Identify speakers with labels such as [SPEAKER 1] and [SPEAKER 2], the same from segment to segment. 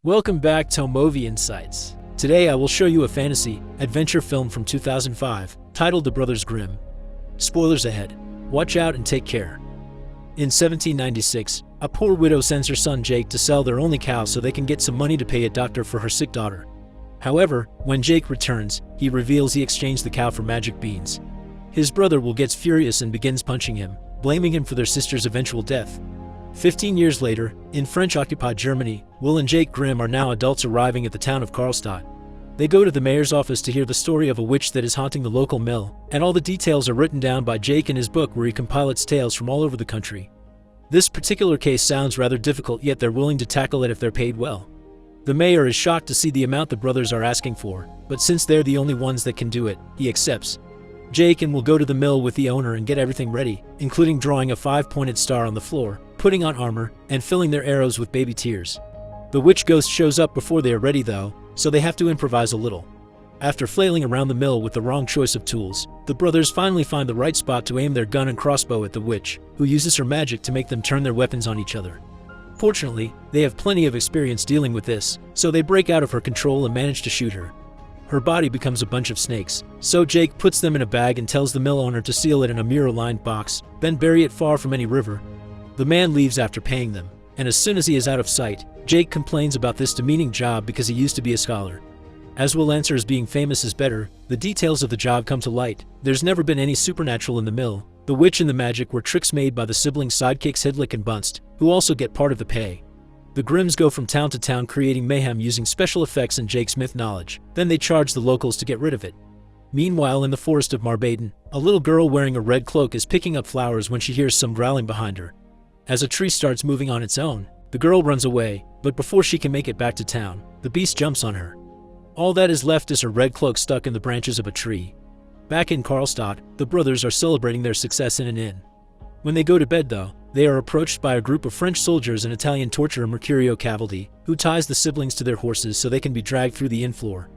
[SPEAKER 1] Welcome back to Movie Insights. Today I will show you a fantasy adventure film from 2005 titled The Brothers Grimm. Spoilers ahead. Watch out and take care. In 1796, a poor widow sends her son Jake to sell their only cow so they can get some money to pay a doctor for her sick daughter. However, when Jake returns, he reveals he exchanged the cow for magic beans. His brother Will gets furious and begins punching him, blaming him for their sister's eventual death. 15 years later, in French-occupied Germany, Will and Jake Grimm are now adults arriving at the town of Karlstadt. They go to the mayor's office to hear the story of a witch that is haunting the local mill, and all the details are written down by Jake in his book where he compiles tales from all over the country. This particular case sounds rather difficult, yet they're willing to tackle it if they're paid well. The mayor is shocked to see the amount the brothers are asking for, but since they're the only ones that can do it, he accepts. Jake and Will go to the mill with the owner and get everything ready, including drawing a 5-pointed star on the floor, putting on armor, and filling their arrows with baby tears. The witch ghost shows up before they are ready though, so they have to improvise a little. After flailing around the mill with the wrong choice of tools, the brothers finally find the right spot to aim their gun and crossbow at the witch, who uses her magic to make them turn their weapons on each other. Fortunately, they have plenty of experience dealing with this, so they break out of her control and manage to shoot her. Her body becomes a bunch of snakes, so Jake puts them in a bag and tells the mill owner to seal it in a mirror-lined box, then bury it far from any river. The man leaves after paying them, and as soon as he is out of sight, Jake complains about this demeaning job because he used to be a scholar. As Will answers being famous is better, the details of the job come to light. There's never been any supernatural in the mill. The witch and the magic were tricks made by the sibling sidekicks Hidlik and Bunst, who also get part of the pay. The Grimms go from town to town creating mayhem using special effects and Jake's myth knowledge. Then they charge the locals to get rid of it. Meanwhile, in the forest of Marbaden, a little girl wearing a red cloak is picking up flowers when she hears some growling behind her. As a tree starts moving on its own, the girl runs away, but before she can make it back to town, the beast jumps on her. All that is left is her red cloak stuck in the branches of a tree. Back in Karlstadt, the brothers are celebrating their success in an inn. When they go to bed though, they are approached by a group of French soldiers and Italian torturer Mercurio Cavaldi, who ties the siblings to their horses so they can be dragged through the inn floor.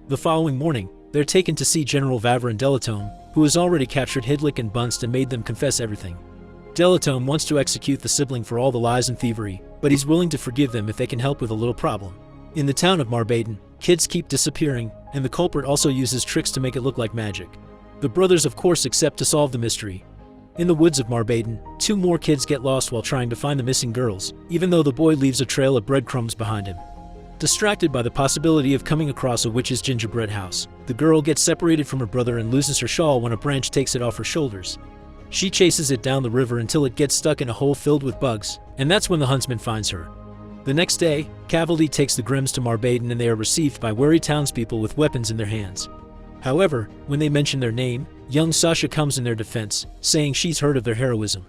[SPEAKER 1] The following morning, they're taken to see General Vavarin Delatome, who has already captured Hidlik and Bunst and made them confess everything. Delatome wants to execute the sibling for all the lies and thievery, but he's willing to forgive them if they can help with a little problem. In the town of Marbaden, kids keep disappearing, and the culprit also uses tricks to make it look like magic. The brothers of course accept to solve the mystery. In the woods of Marbaden, 2 more kids get lost while trying to find the missing girls, even though the boy leaves a trail of breadcrumbs behind him. Distracted by the possibility of coming across a witch's gingerbread house, the girl gets separated from her brother and loses her shawl when a branch takes it off her shoulders. She chases it down the river until it gets stuck in a hole filled with bugs, and that's when the huntsman finds her. The next day, Cavaldi takes the Grimms to Marbaden and they are received by wary townspeople with weapons in their hands. However, when they mention their name, young Sasha comes in their defense, saying she's heard of their heroism.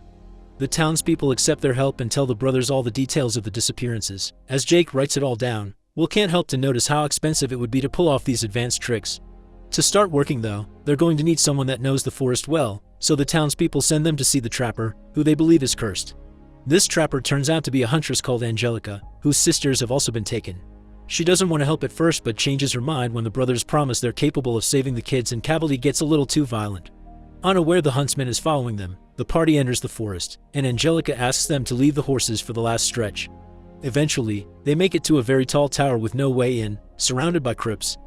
[SPEAKER 1] The townspeople accept their help and tell the brothers all the details of the disappearances. As Jake writes it all down, Will can't help to notice how expensive it would be to pull off these advanced tricks. To start working though, they're going to need someone that knows the forest well, so the townspeople send them to see the trapper, who they believe is cursed. This trapper turns out to be a huntress called Angelica, whose sisters have also been taken. She doesn't want to help at first but changes her mind when the brothers promise they're capable of saving the kids and Cavaldi gets a little too violent. Unaware the huntsman is following them, the party enters the forest, and Angelica asks them to leave the horses for the last stretch. Eventually, they make it to a very tall tower with no way in, surrounded by crypts.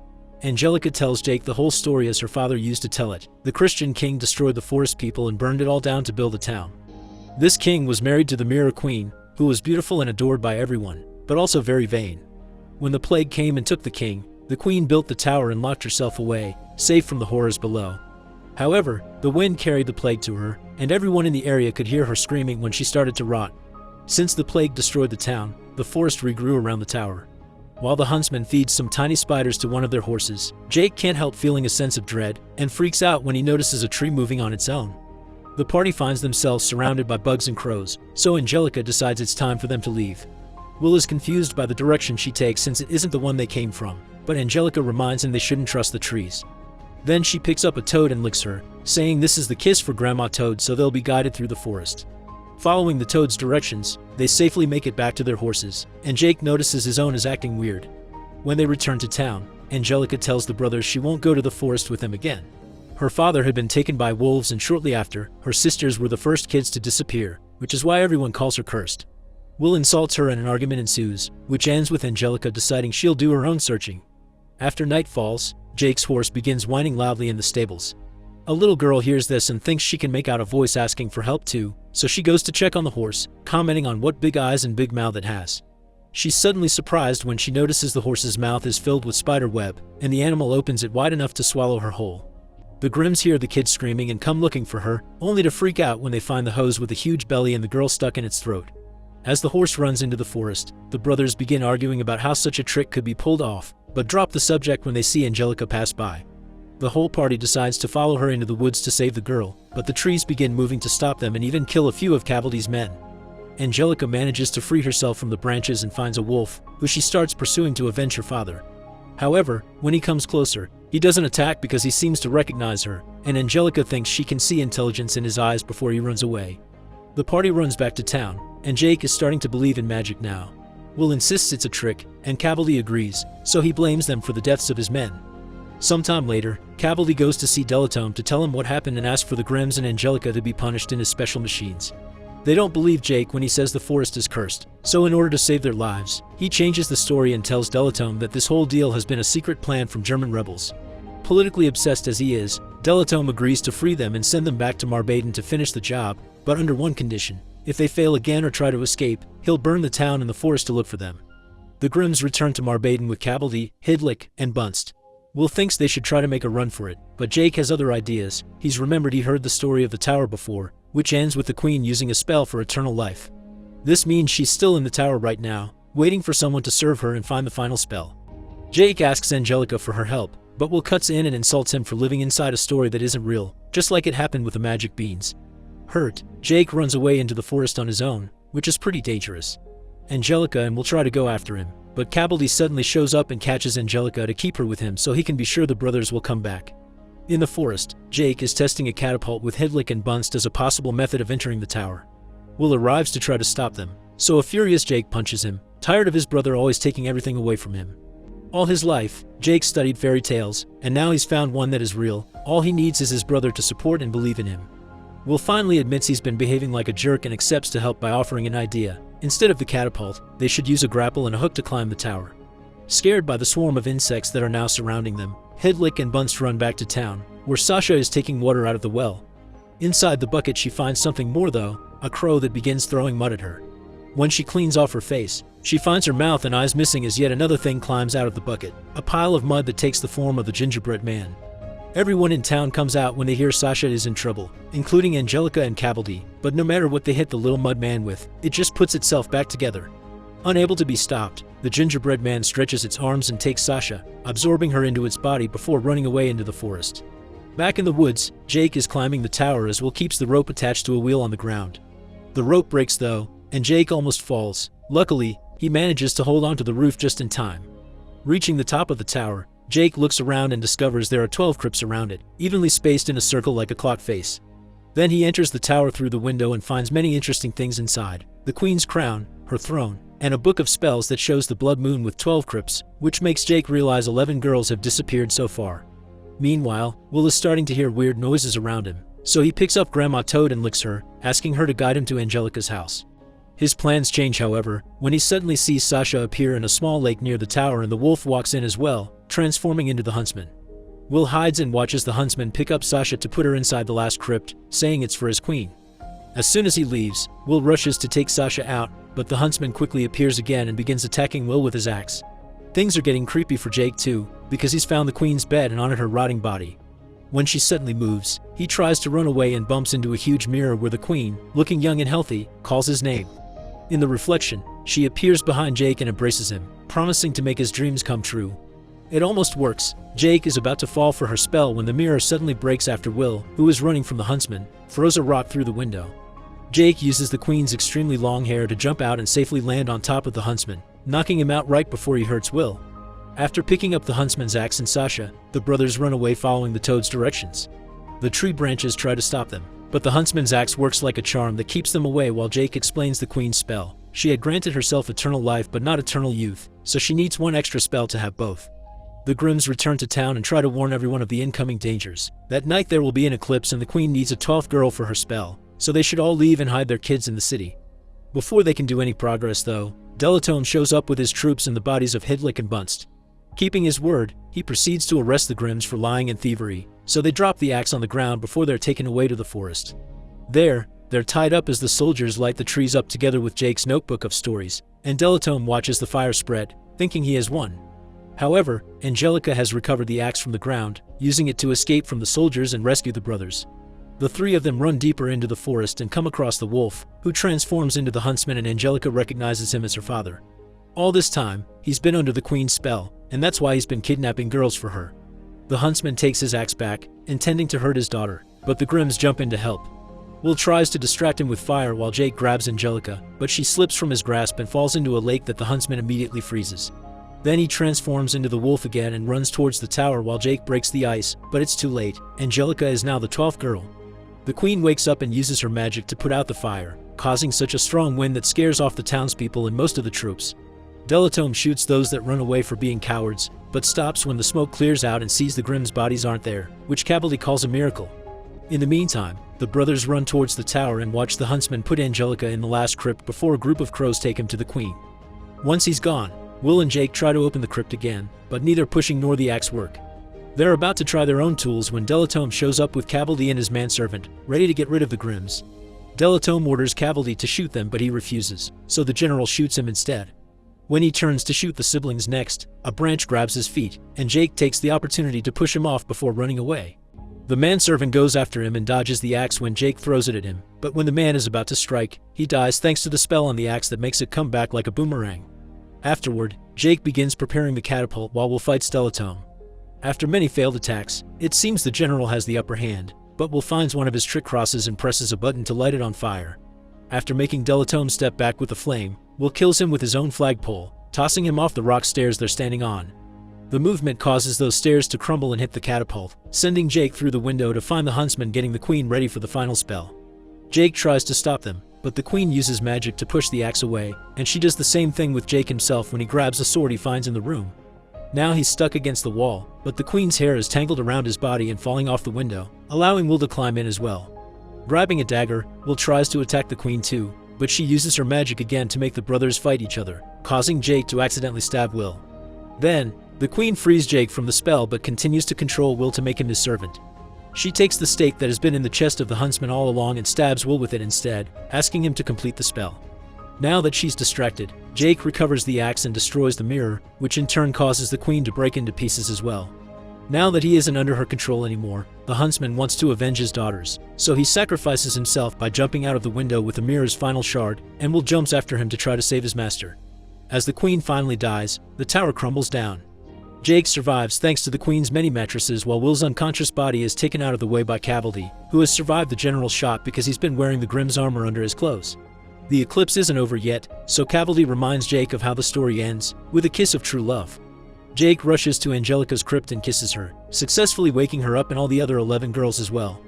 [SPEAKER 1] Angelica tells Jake the whole story as her father used to tell it. The Christian king destroyed the forest people and burned it all down to build a town. This king was married to the Mirror Queen, who was beautiful and adored by everyone, but also very vain. When the plague came and took the king, the queen built the tower and locked herself away, safe from the horrors below. However, the wind carried the plague to her, and everyone in the area could hear her screaming when she started to rot. Since the plague destroyed the town, the forest regrew around the tower. While the huntsman feeds some tiny spiders to one of their horses, Jake can't help feeling a sense of dread, and freaks out when he notices a tree moving on its own. The party finds themselves surrounded by bugs and crows, so Angelica decides it's time for them to leave. Will is confused by the direction she takes since it isn't the one they came from, but Angelica reminds him they shouldn't trust the trees. Then she picks up a toad and licks her, saying this is the kiss for Grandma Toad so they'll be guided through the forest. Following the toad's directions, they safely make it back to their horses, and Jake notices his own is acting weird. When they return to town, Angelica tells the brothers she won't go to the forest with him again. Her father had been taken by wolves and shortly after, her sisters were the first kids to disappear, which is why everyone calls her cursed. Will insults her and an argument ensues, which ends with Angelica deciding she'll do her own searching. After night falls, Jake's horse begins whining loudly in the stables. A little girl hears this and thinks she can make out a voice asking for help too, so she goes to check on the horse, commenting on what big eyes and big mouth it has. She's suddenly surprised when she notices the horse's mouth is filled with spider web, and the animal opens it wide enough to swallow her whole. The Grimms hear the kid screaming and come looking for her, only to freak out when they find the hose with a huge belly and the girl stuck in its throat. As the horse runs into the forest, the brothers begin arguing about how such a trick could be pulled off, but drop the subject when they see Angelica pass by. The whole party decides to follow her into the woods to save the girl, but the trees begin moving to stop them and even kill a few of Cavaldy's men. Angelica manages to free herself from the branches and finds a wolf, who she starts pursuing to avenge her father. However, when he comes closer, he doesn't attack because he seems to recognize her, and Angelica thinks she can see intelligence in his eyes before he runs away. The party runs back to town, and Jake is starting to believe in magic now. Will insists it's a trick, and Cavaldy agrees, so he blames them for the deaths of his men. Sometime later, Cavaldy goes to see Delatome to tell him what happened and ask for the Grimms and Angelica to be punished in his special machines. They don't believe Jake when he says the forest is cursed, so in order to save their lives, he changes the story and tells Delatome that this whole deal has been a secret plan from German rebels. Politically obsessed as he is, Delatome agrees to free them and send them back to Marbaden to finish the job, but under one condition: if they fail again or try to escape, he'll burn the town and the forest to look for them. The Grimms return to Marbaden with Cavaldy, Hidlik, and Bunst. Will thinks they should try to make a run for it, but Jake has other ideas. He's remembered he heard the story of the tower before, which ends with the Queen using a spell for eternal life. This means she's still in the tower right now, waiting for someone to serve her and find the final spell. Jake asks Angelica for her help, but Will cuts in and insults him for living inside a story that isn't real, just like it happened with the magic beans. Hurt, Jake runs away into the forest on his own, which is pretty dangerous. Angelica and Will try to go after him, but Cavaldy suddenly shows up and catches Angelica to keep her with him so he can be sure the brothers will come back. In the forest, Jake is testing a catapult with Hidlik and Bunst as a possible method of entering the tower. Will arrives to try to stop them, so a furious Jake punches him, tired of his brother always taking everything away from him. All his life, Jake studied fairy tales, and now he's found one that is real. All he needs is his brother to support and believe in him. Will finally admits he's been behaving like a jerk and accepts to help by offering an idea. Instead of the catapult, they should use a grapple and a hook to climb the tower. Scared by the swarm of insects that are now surrounding them, Hidlik and Bunst run back to town, where Sasha is taking water out of the well. Inside the bucket she finds something more though, a crow that begins throwing mud at her. When she cleans off her face, she finds her mouth and eyes missing as yet another thing climbs out of the bucket, a pile of mud that takes the form of the gingerbread man. Everyone in town comes out when they hear Sasha is in trouble, including Angelica and Cavaldy, but no matter what they hit the little mud man with, it just puts itself back together. Unable to be stopped, the gingerbread man stretches its arms and takes Sasha, absorbing her into its body before running away into the forest. Back in the woods, Jake is climbing the tower as Will keeps the rope attached to a wheel on the ground. The rope breaks though, and Jake almost falls. Luckily, he manages to hold onto the roof just in time. Reaching the top of the tower, Jake looks around and discovers there are 12 crypts around it, evenly spaced in a circle like a clock face. Then he enters the tower through the window and finds many interesting things inside: the Queen's crown, her throne, and a book of spells that shows the blood moon with 12 crypts, which makes Jake realize 11 girls have disappeared so far. Meanwhile, Will is starting to hear weird noises around him, so he picks up Grandma Toad and licks her, asking her to guide him to Angelica's house. His plans change however, when he suddenly sees Sasha appear in a small lake near the tower and the wolf walks in as well, transforming into the huntsman. Will hides and watches the huntsman pick up Sasha to put her inside the last crypt, saying it's for his queen. As soon as he leaves, Will rushes to take Sasha out, but the huntsman quickly appears again and begins attacking Will with his axe. Things are getting creepy for Jake too, because he's found the queen's bed and on it her rotting body. When she suddenly moves, he tries to run away and bumps into a huge mirror where the queen, looking young and healthy, calls his name. In the reflection, she appears behind Jake and embraces him, promising to make his dreams come true. It almost works. Jake is about to fall for her spell when the mirror suddenly breaks after Will, who is running from the huntsman, throws a rock through the window. Jake uses the queen's extremely long hair to jump out and safely land on top of the huntsman, knocking him out right before he hurts Will. After picking up the huntsman's axe and Sasha, the brothers run away following the toad's directions. The tree branches try to stop them, but the huntsman's axe works like a charm that keeps them away while Jake explains the queen's spell. She had granted herself eternal life but not eternal youth, so she needs one extra spell to have both. The Grimms return to town and try to warn everyone of the incoming dangers. That night there will be an eclipse and the queen needs a 12th girl for her spell, so they should all leave and hide their kids in the city. Before they can do any progress though, Delatome shows up with his troops and the bodies of Hidlik and Bunst. Keeping his word, he proceeds to arrest the Grimms for lying and thievery, so they drop the axe on the ground before they're taken away to the forest. There, they're tied up as the soldiers light the trees up together with Jake's notebook of stories, and Delatome watches the fire spread, thinking he has won. However, Angelica has recovered the axe from the ground, using it to escape from the soldiers and rescue the brothers. The three of them run deeper into the forest and come across the wolf, who transforms into the huntsman, and Angelica recognizes him as her father. All this time, he's been under the queen's spell, and that's why he's been kidnapping girls for her. The huntsman takes his axe back, intending to hurt his daughter, but the Grimms jump in to help. Will tries to distract him with fire while Jake grabs Angelica, but she slips from his grasp and falls into a lake that the huntsman immediately freezes. Then he transforms into the wolf again and runs towards the tower while Jake breaks the ice, but it's too late. Angelica is now the 12th girl. The queen wakes up and uses her magic to put out the fire, causing such a strong wind that scares off the townspeople and most of the troops. Delatome shoots those that run away for being cowards, but stops when the smoke clears out and sees the Grimms' bodies aren't there, which Cavalli calls a miracle. In the meantime, the brothers run towards the tower and watch the huntsman put Angelica in the last crypt before a group of crows take him to the queen. Once he's gone, Will and Jake try to open the crypt again, but neither pushing nor the axe work. They're about to try their own tools when Delatome shows up with Cavalli and his manservant, ready to get rid of the Grimms. Delatome orders Cavalli to shoot them, but he refuses, so the general shoots him instead. When he turns to shoot the siblings next, a branch grabs his feet, and Jake takes the opportunity to push him off before running away. The manservant goes after him and dodges the axe when Jake throws it at him, but when the man is about to strike, he dies thanks to the spell on the axe that makes it come back like a boomerang. Afterward, Jake begins preparing the catapult while Will fights Delatome. After many failed attacks, it seems the general has the upper hand, but Will finds one of his trick crosses and presses a button to light it on fire. After making Delatome step back with the flame, Will kills him with his own flagpole, tossing him off the rock stairs they're standing on. The movement causes those stairs to crumble and hit the catapult, sending Jake through the window to find the huntsman getting the queen ready for the final spell. Jake tries to stop them, but the queen uses magic to push the axe away, and she does the same thing with Jake himself when he grabs a sword he finds in the room. Now he's stuck against the wall, but the queen's hair is tangled around his body and falling off the window, allowing Will to climb in as well. Grabbing a dagger, Will tries to attack the queen too, but she uses her magic again to make the brothers fight each other, causing Jake to accidentally stab Will. Then, the queen frees Jake from the spell but continues to control Will to make him his servant. She takes the stake that has been in the chest of the huntsman all along and stabs Will with it instead, asking him to complete the spell. Now that she's distracted, Jake recovers the axe and destroys the mirror, which in turn causes the queen to break into pieces as well. Now that he isn't under her control anymore, the huntsman wants to avenge his daughters, so he sacrifices himself by jumping out of the window with the mirror's final shard, and Will jumps after him to try to save his master. As the queen finally dies, the tower crumbles down. Jake survives thanks to the queen's many mattresses while Will's unconscious body is taken out of the way by Cavalli, who has survived the general's shot because he's been wearing the Grimm's armor under his clothes. The eclipse isn't over yet, so Cavalli reminds Jake of how the story ends, with a kiss of true love. Jake rushes to Angelica's crypt and kisses her, successfully waking her up and all the other 11 girls as well.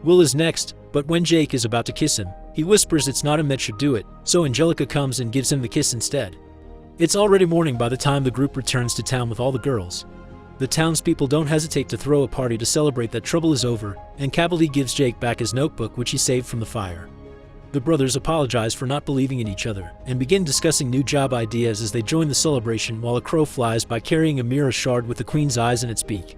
[SPEAKER 1] Will is next, but when Jake is about to kiss him, he whispers it's not him that should do it, so Angelica comes and gives him the kiss instead. It's already morning by the time the group returns to town with all the girls. The townspeople don't hesitate to throw a party to celebrate that trouble is over, and Cavalli gives Jake back his notebook which he saved from the fire. The brothers apologize for not believing in each other, and begin discussing new job ideas as they join the celebration while a crow flies by carrying a mirror shard with the queen's eyes in its beak.